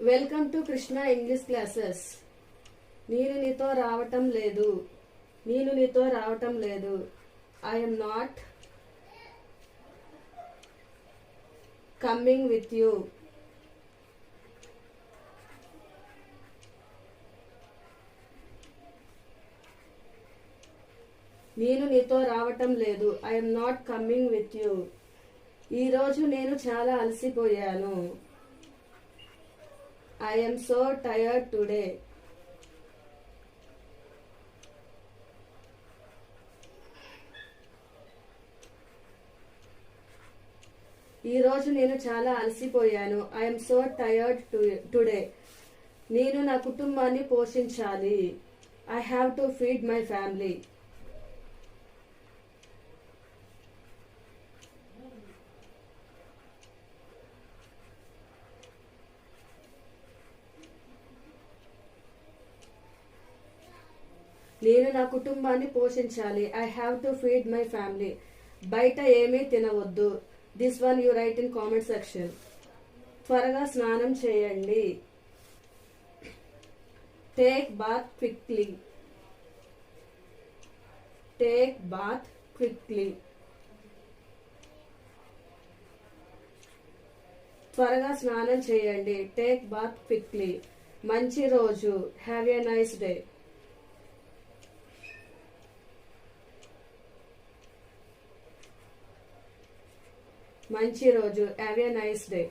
Welcome to Krishna English classes. నేను నీతో రావటం లేదు. I'm not coming with you. నేను నీతో రావటం లేదు. I'm not coming with you. ఈరోజు నేను చాలా అలసిపోయాను. I am so tired today. ఈరోజు నేను చాలా అలసిపోయాను. I am so tired today. నేను నా కుటుంబాన్ని పోషించాలి. I have to feed my family. నేను నా కుటుంబాన్ని పోషించాలి. I have to feed my family. బయట ఏమీ తినవద్దు. This one you write in comment section. త్వరగా స్నానం చేయండి. Take bath quickly. Take bath quickly. త్వరగా స్నానం చేయండి. Take bath quickly. మంచి రోజు. Have a nice day. మంచి రోజు. Have a nice day.